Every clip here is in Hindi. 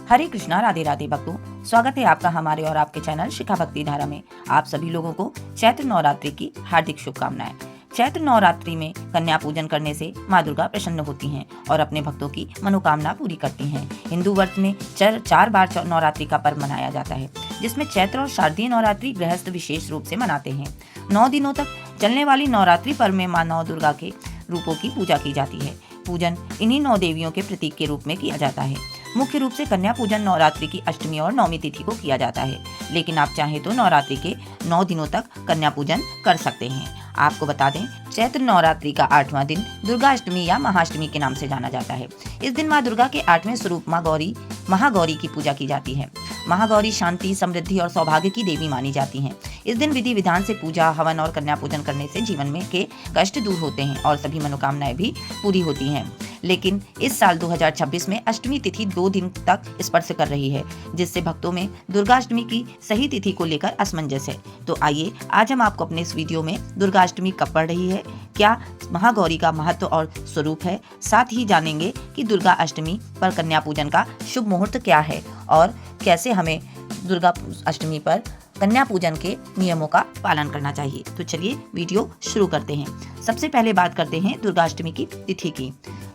हरे कृष्णा, राधे राधे भक्तों, स्वागत है आपका हमारे और आपके चैनल शिखा भक्ति धारा में। आप सभी लोगों को चैत्र नवरात्रि की हार्दिक शुभकामनाएं। चैत्र नवरात्रि में कन्या पूजन करने से माँ दुर्गा प्रसन्न होती हैं और अपने भक्तों की मनोकामना पूरी करती हैं। हिंदू वर्ष में चार बार नवरात्रि का पर्व मनाया जाता है, जिसमें चैत्र और शारदीय नवरात्रि गृहस्थ विशेष रूप से मनाते हैं। 9 दिनों तक चलने वाली नवरात्रि पर्व में माँ नौ दुर्गा के रूपों की पूजा की जाती है। पूजन इन्हीं 9 देवियों के प्रतीक के रूप में किया जाता है। मुख्य रूप से कन्या पूजन नवरात्रि की अष्टमी और नवमी तिथि को किया जाता है, लेकिन आप चाहें तो नवरात्रि के 9 दिनों तक कन्या पूजन कर सकते हैं। आपको बता दें, चैत्र नवरात्रि का 8वां दिन दुर्गा अष्टमी या महाअष्टमी के नाम से जाना जाता है। इस दिन माँ दुर्गा के 8वें स्वरूप महागौरी की पूजा की जाती है। महागौरी शांति, समृद्धि और सौभाग्य की देवी मानी जाती हैं। इस दिन विधि विधान से पूजा, हवन और कन्या पूजन करने से जीवन में के कष्ट दूर होते हैं और सभी मनोकामनाएं भी पूरी होती हैं। लेकिन इस साल 2026 में अष्टमी तिथि 2 दिन तक स्पर्श कर रही है, जिससे भक्तों में दुर्गाष्टमी की सही तिथि को लेकर असमंजस है। तो आइए आज हम आपको अपने इस वीडियो में दुर्गाष्टमी कब पड़ रही है, क्या महागौरी का महत्व और स्वरूप है, साथ ही जानेंगे कि दुर्गा अष्टमी पर कन्या पूजन का शुभ मुहूर्त क्या है और कैसे हमें दुर्गा अष्टमी पर कन्या पूजन के नियमों का पालन करना चाहिए। तो चलिए वीडियो शुरू करते हैं। सबसे पहले बात करते हैं दुर्गाष्टमी की तिथि की।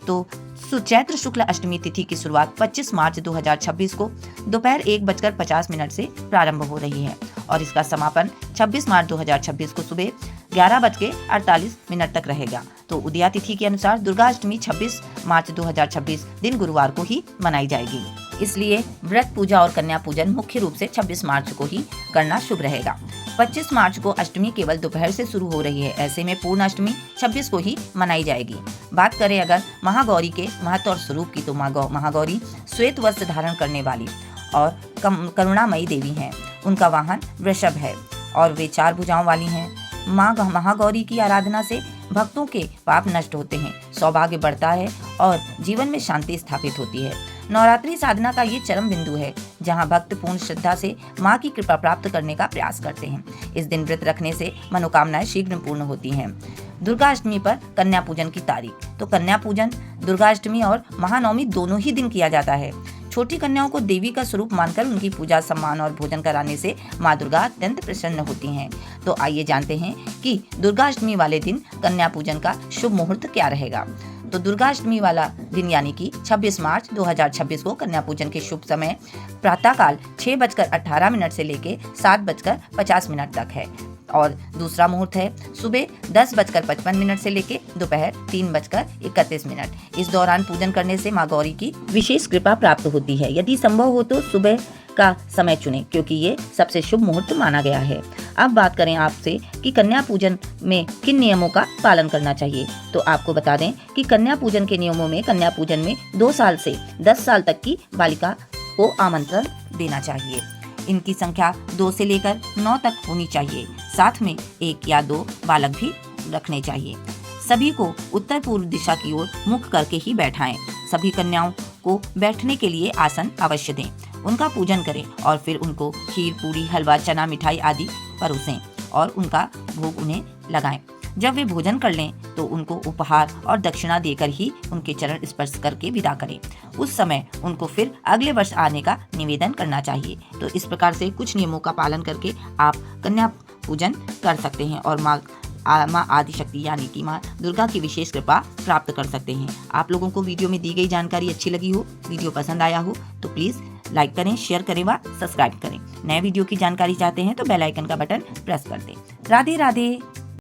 तो चैत्र शुक्ल अष्टमी तिथि की शुरुआत 25 मार्च 2026 को दोपहर 1:50 से प्रारंभ हो रही है और इसका समापन 26 मार्च 2026 को सुबह 11:48 तक रहेगा। तो उदया तिथि के अनुसार दुर्गाष्टमी 26 मार्च 2026 दिन गुरुवार को ही मनाई जाएगी, इसलिए व्रत पूजा और कन्या पूजन मुख्य रूप से 26 मार्च को ही करना शुभ रहेगा। 25 मार्च को अष्टमी केवल दोपहर से शुरू हो रही है, ऐसे में पूर्ण अष्टमी 26 को ही मनाई जाएगी। बात करें अगर महागौरी के महत्व और स्वरूप की, तो महागौरी श्वेत वस्त्र धारण करने वाली और करुणामयी देवी हैं। उनका वाहन वृषभ है और वे 4 भुजाओं वाली हैं। माँ महागौरी की आराधना से भक्तों के पाप नष्ट होते हैं, सौभाग्य बढ़ता है और जीवन में शांति स्थापित होती है। नवरात्रि साधना का ये चरम बिंदु है, जहां भक्त पूर्ण श्रद्धा से माँ की कृपा प्राप्त करने का प्रयास करते हैं। इस दिन व्रत रखने से मनोकामनाएं शीघ्र पूर्ण होती हैं। दुर्गाष्टमी पर कन्या पूजन की तारीख। तो कन्या पूजन दुर्गाष्टमी और महानवमी दोनों ही दिन किया जाता है। छोटी कन्याओं को देवी का स्वरूप मानकर उनकी पूजा, सम्मान और भोजन कराने से माँ दुर्गा अत्यंत प्रसन्न होती हैं। तो आइए जानते हैं कि दुर्गाष्टमी वाले दिन कन्या पूजन का शुभ मुहूर्त क्या रहेगा। तो दुर्गाष्टमी वाला दिन यानी कि 26 मार्च 2026 को कन्या पूजन के शुभ समय प्रातःकाल 6:18 से लेके 7:50 तक है और दूसरा मुहूर्त है सुबह 10:55 से लेके दोपहर 3:31। इस दौरान पूजन करने से माँ गौरी की विशेष कृपा प्राप्त होती है। यदि संभव हो तो सुबह का समय चुनें, क्योंकि ये सबसे शुभ मुहूर्त माना गया है। अब बात करें आपसे कि कन्या पूजन में किन नियमों का पालन करना चाहिए। तो आपको बता दें कि कन्या पूजन के नियमों में कन्या पूजन में 2 साल से 10 साल तक की बालिका को आमंत्रण देना चाहिए। इनकी संख्या 2 से लेकर 9 तक होनी चाहिए। साथ में 1 या 2 बालक भी रखने चाहिए। सभी को उत्तर पूर्व दिशा की ओर मुख करके ही बैठाएं। सभी कन्याओं को बैठने के लिए आसन अवश्य दें। उनका पूजन करें और फिर उनको खीर, पूरी, हलवा, चना, मिठाई आदि परोसें और उनका भोग उन्हें लगाएं। जब वे भोजन कर लें तो उनको उपहार और दक्षिणा देकर ही उनके चरण स्पर्श करके विदा करें। उस समय उनको फिर अगले वर्ष आने का निवेदन करना चाहिए। तो इस प्रकार से कुछ नियमों का पालन करके आप कन्या पूजन कर सकते हैं और माँ आदिशक्ति यानी कि माँ दुर्गा की विशेष कृपा प्राप्त कर सकते हैं। आप लोगों को वीडियो में दी गई जानकारी अच्छी लगी हो, वीडियो पसंद आया हो तो प्लीज़ लाइक करें, शेयर करें व सब्सक्राइब करें। नए वीडियो की जानकारी चाहते हैं तो बेल आइकन का बटन प्रेस कर दें। राधे राधे।